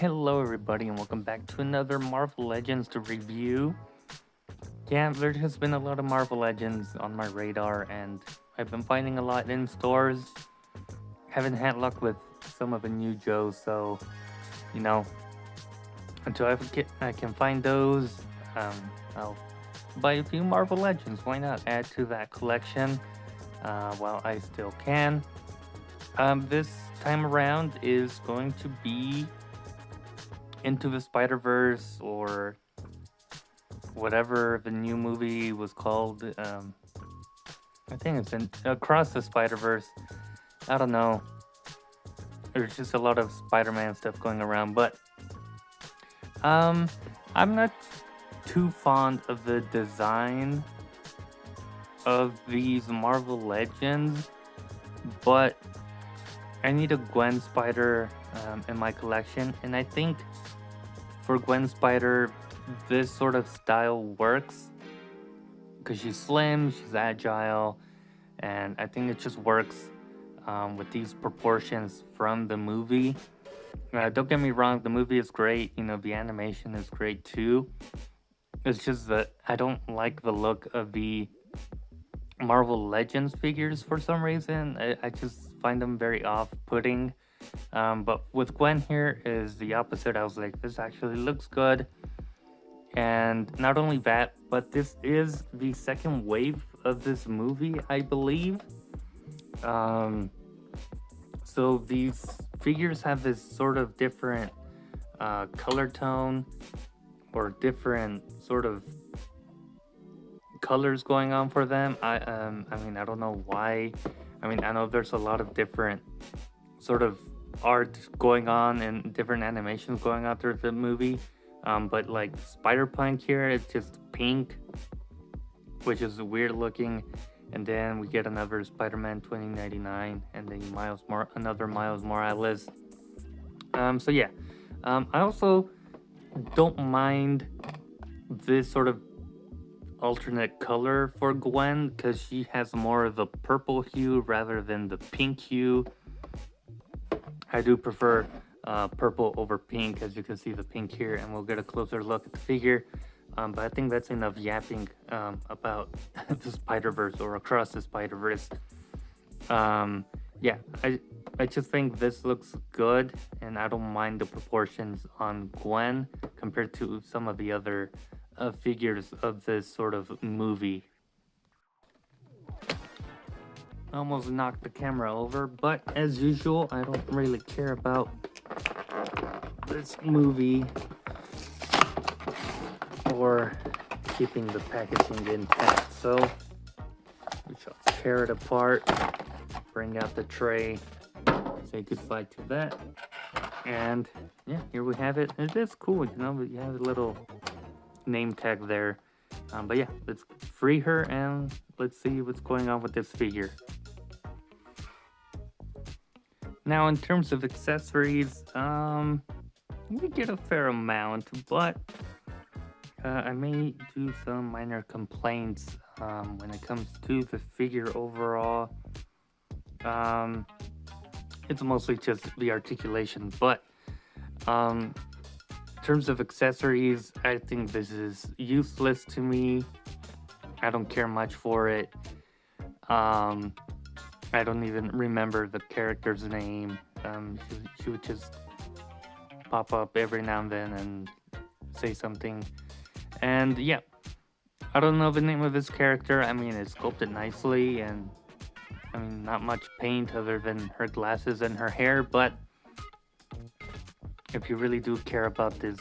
Hello everybody and welcome back to another Marvel Legends to review. Yeah, there has been a lot of Marvel Legends on my radar and I've been finding a lot in stores. Haven't had luck with some of the new Joes, so you know, until I can find those, I'll buy a few Marvel Legends. Why not add to that collection while I still can? This time around is going to be Into the Spider-Verse, or whatever the new movie was called. I think it's Across the Spider-Verse. I don't know. There's just a lot of Spider-Man stuff going around, but I'm not too fond of the design of these Marvel Legends, but I need a Gwen Spider in my collection, and I think for Gwen Spider, this sort of style works because she's slim, she's agile, and I think it just works with these proportions from the movie. Don't get me wrong, the movie is great, you know, the animation is great too. It's just that I don't like the look of the Marvel Legends figures for some reason. I just find them very off-putting. But with Gwen here is the opposite. I was like, this actually looks good. And not only that, but this is the second wave of this movie, I believe. So these figures have this sort of different color tone, or different sort of colors going on for them. I mean, I don't know why. I mean, I know there's a lot of different sort of art going on and different animations going on through the movie. But like Spider-Punk here, it's just pink, which is weird looking. And then we get another Spider-Man 2099, and then another Miles Morales. So yeah, I also don't mind this sort of alternate color for Gwen because she has more of the purple hue rather than the pink hue. I do prefer purple over pink, as you can see the pink here, and we'll get a closer look at the figure. But I think that's enough yapping about the Spider-Verse, or Across the Spider-Verse. Yeah, I just think this looks good, and I don't mind the proportions on Gwen compared to some of the other figures of this sort of movie. I almost knocked the camera over, but as usual, I don't really care about this movie or keeping the packaging intact. So we shall tear it apart, bring out the tray, say goodbye to that, and yeah, here we have it. It is cool, you know, you have a little name tag there. But yeah, let's free her and let's see what's going on with this figure. Now, in terms of accessories, we get a fair amount, but I may do some minor complaints when it comes to the figure overall. It's mostly just the articulation, but in terms of accessories, I think this is useless to me. I don't care much for it. I don't even remember the character's name. She would just pop up every now and then and say something. And yeah, I don't know the name of this character. I mean, it's sculpted nicely, and I mean, not much paint other than her glasses and her hair, but if you really do care about this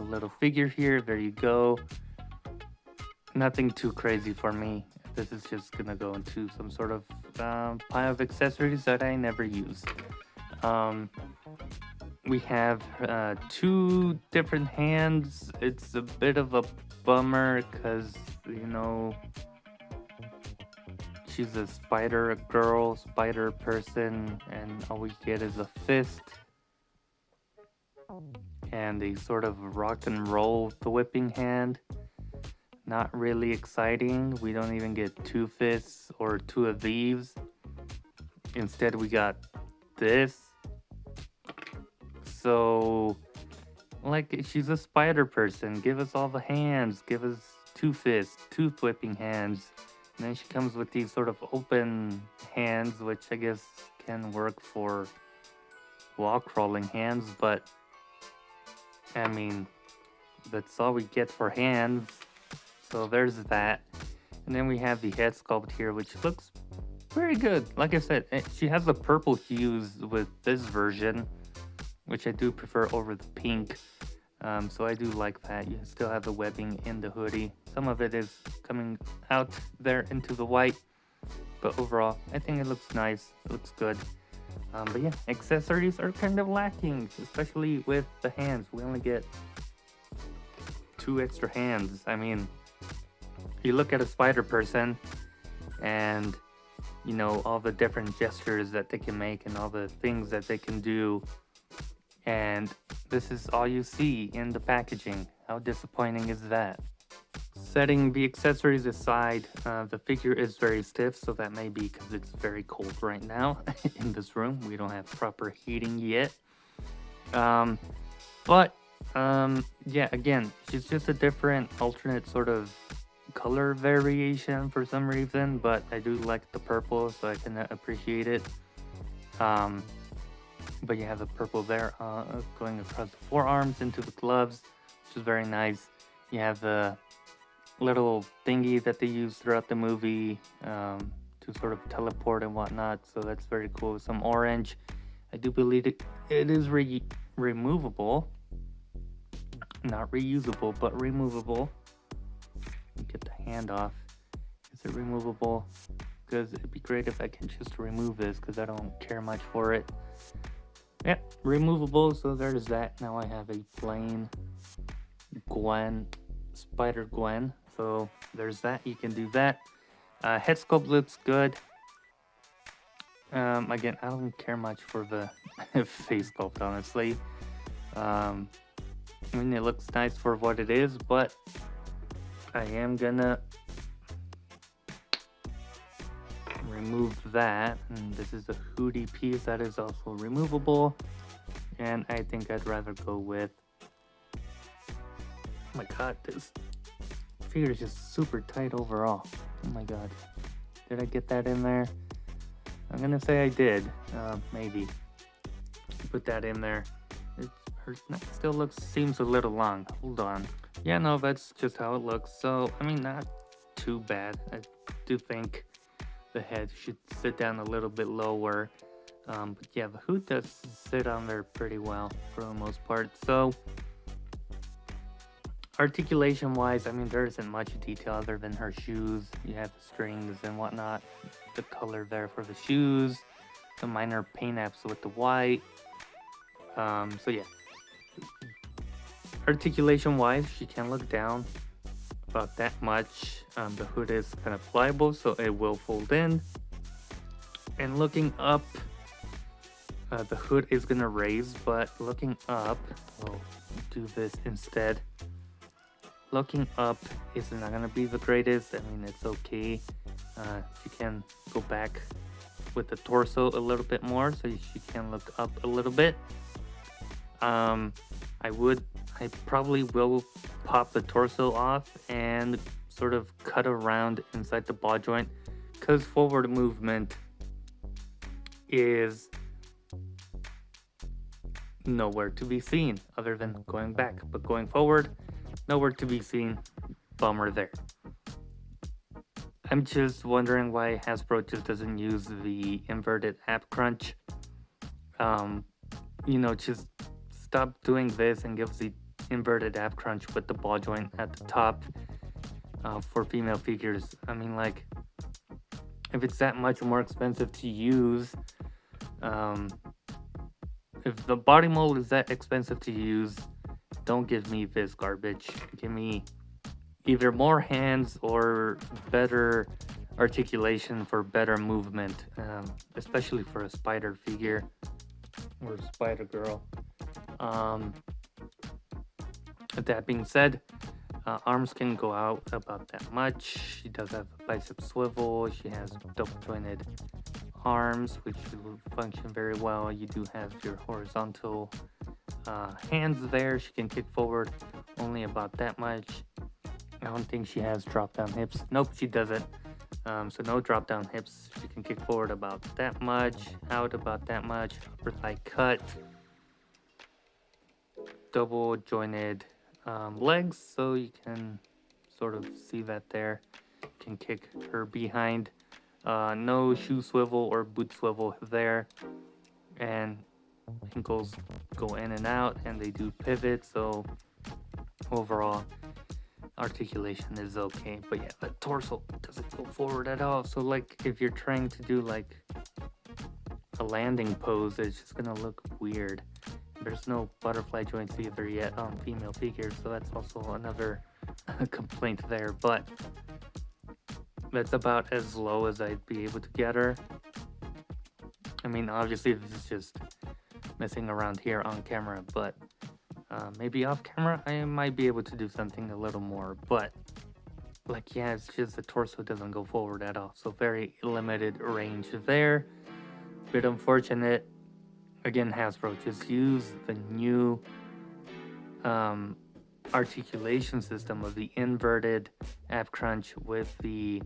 little figure here, there you go. Nothing too crazy for me. This is just gonna go into some sort of pile of accessories that I never use. We have two different hands. It's a bit of a bummer because, you know, she's a spider girl, spider person, and all we get is a fist and a sort of rock and roll whipping hand. Not really exciting. We don't even get two fists or two of these. Instead, we got this. So Like, she's a spider person. Give us all the hands. Give us two fists, tooth whipping hands. And then she comes with these sort of open hands, which I guess can work for wall crawling hands, but I mean, that's all we get for hands. So there's that. And then we have the head sculpt here, which looks very good. Like I said, she has the purple hues with this version, which I do prefer over the pink. So I do like that. You still have the webbing in the hoodie. Some of it is coming out there into the white, but overall, I think it looks nice. It looks good. But yeah, accessories are kind of lacking, especially with the hands. We only get 2 extra hands. I mean, you look at a spider person and you know all the different gestures that they can make and all the things that they can do, and this is all you see in the packaging. How disappointing is that? Setting the accessories aside, the figure is very stiff, so that may be because it's very cold right now in this room. We don't have proper heating yet. But yeah, again, she's just a different alternate sort of color variation for some reason, but I do like the purple, so I can appreciate it. But you have the purple there going across the forearms into the gloves, which is very nice. You have the little thingy that they use throughout the movie to sort of teleport and whatnot, so that's very cool. Some orange. I do believe it is removable. Not reusable, but removable. Get the hand off. Is it removable? Because it'd be great if I can just remove this, because I don't care much for it. Yep, removable, so there's that. Now I have a plain Gwen, Spider Gwen. So there's that, you can do that. Head sculpt looks good. Again, I don't care much for the face sculpt, honestly. I mean, it looks nice for what it is, but I am gonna remove that. And this is a hoodie piece that is also removable. And I think I'd rather go with... Oh my god, this figure is just super tight overall. Oh my god. Did I get that in there? I'm gonna say I did. Maybe. Put that in there. Her neck still seems a little long. Hold on. Yeah, no, that's just how it looks. So, I mean, not too bad. I do think the head should sit down a little bit lower. But yeah, the hood does sit on there pretty well for the most part. So, articulation wise, I mean, there isn't much detail other than her shoes. You have the strings and whatnot. The color there for the shoes. Some minor paint apps with the white. So yeah. Articulation wise, she can look down about that much. The hood is kind of pliable, so it will fold in. And looking up, the hood is gonna raise, but looking up, we'll do this instead. Looking up is not gonna be the greatest. I mean, it's okay. She can go back with the torso a little bit more, so she can look up a little bit. I probably will pop the torso off and sort of cut around inside the ball joint, because forward movement is nowhere to be seen other than going back, but going forward, nowhere to be seen. Bummer there. I'm just wondering why Hasbro just doesn't use the inverted ab crunch. You know, just stop doing this and give the inverted ab crunch with the ball joint at the top for female figures. I mean, like, if it's that much more expensive to use, if the body mold is that expensive to use, don't give me this garbage. Give me either more hands or better articulation for better movement, especially for a spider figure or spider girl. That being said, arms can go out about that much. She does have a bicep swivel. She has double jointed arms, which will function very well. You do have your horizontal hands there. She can kick forward only about that much. I don't think she has drop down hips. Nope, she doesn't. So no drop down hips. She can kick forward about that much, out about that much, upper thigh cut, double jointed legs, so you can sort of see that there. Can kick her behind. No shoe swivel or boot swivel there, and ankles go in and out, and they do pivot, so overall articulation is okay. But yeah, the torso doesn't go forward at all, so like if you're trying to do like a landing pose, it's just gonna look weird. There's no butterfly joints either yet on female figures, so that's also another complaint there, but that's about as low as I'd be able to get her. I mean, obviously this is just messing around here on camera, but maybe off camera I might be able to do something a little more. But like, yeah, it's just the torso doesn't go forward at all, so very limited range there. Bit unfortunate. Again, Hasbro, just use the new articulation system of the inverted ab crunch with the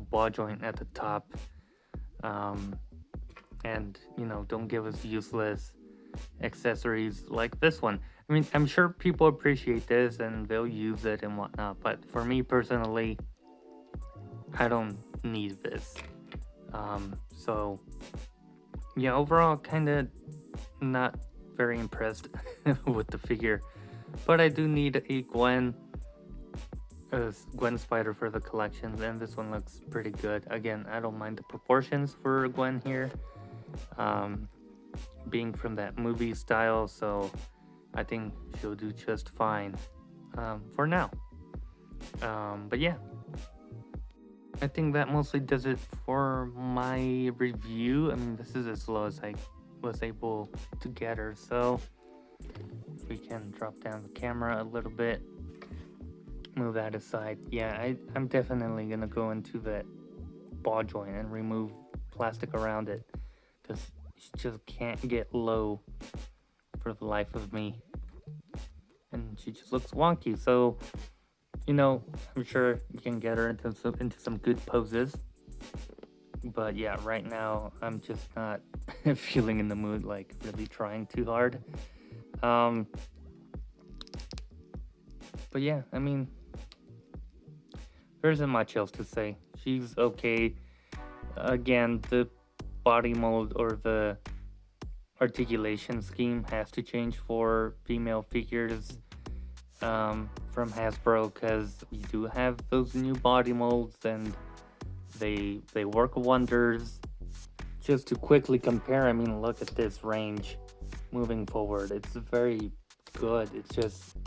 ball joint at the top, and you know, don't give us useless accessories like this one. I mean, I'm sure people appreciate this and they'll use it and whatnot, but for me personally, I don't need this. So yeah, overall kind of not very impressed with the figure, but I do need a Gwen spider for the collection, and this one looks pretty good. Again, I don't mind the proportions for Gwen here, being from that movie style, so I think she'll do just fine for now. But yeah, I think that mostly does it for my review. I mean, this is as low as I was able to get her, so we can drop down the camera a little bit, move that aside. Yeah, I'm definitely gonna go into that ball joint and remove plastic around it, because she just can't get low for the life of me, and she just looks wonky. So, you know, I'm sure you can get her into some good poses, but yeah, right now I'm just not feeling in the mood, like really trying too hard. But yeah, I mean, there isn't much else to say. She's okay. Again, the body mold or the articulation scheme has to change for female figures from Hasbro, because we do have those new body molds and they work wonders. Just to quickly compare, I mean, look at this range moving forward. It's very good. It's just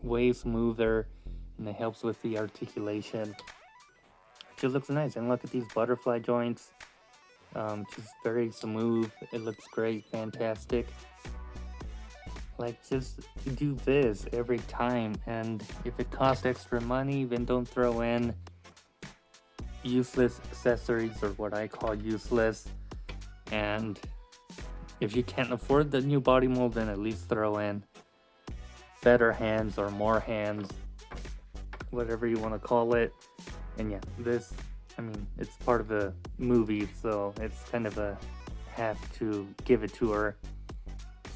way smoother, and it helps with the articulation. It just looks nice. And look at these butterfly joints, just very smooth. It looks great, fantastic. Like, just do this every time, and if it costs extra money, then don't throw in useless accessories, or what I call useless. And if you can't afford the new body mold, then at least throw in better hands or more hands, whatever you want to call it. And yeah, this, I mean, it's part of a movie, so it's kind of a have to give it to her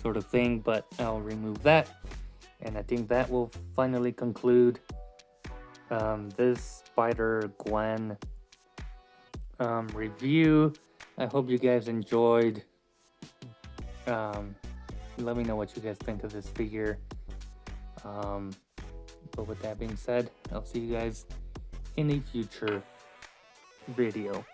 sort of thing, but I'll remove that. And I think that will finally conclude this Spider Gwen review. I hope you guys enjoyed. Let me know what you guys think of this figure. But with that being said, I'll see you guys in a future video.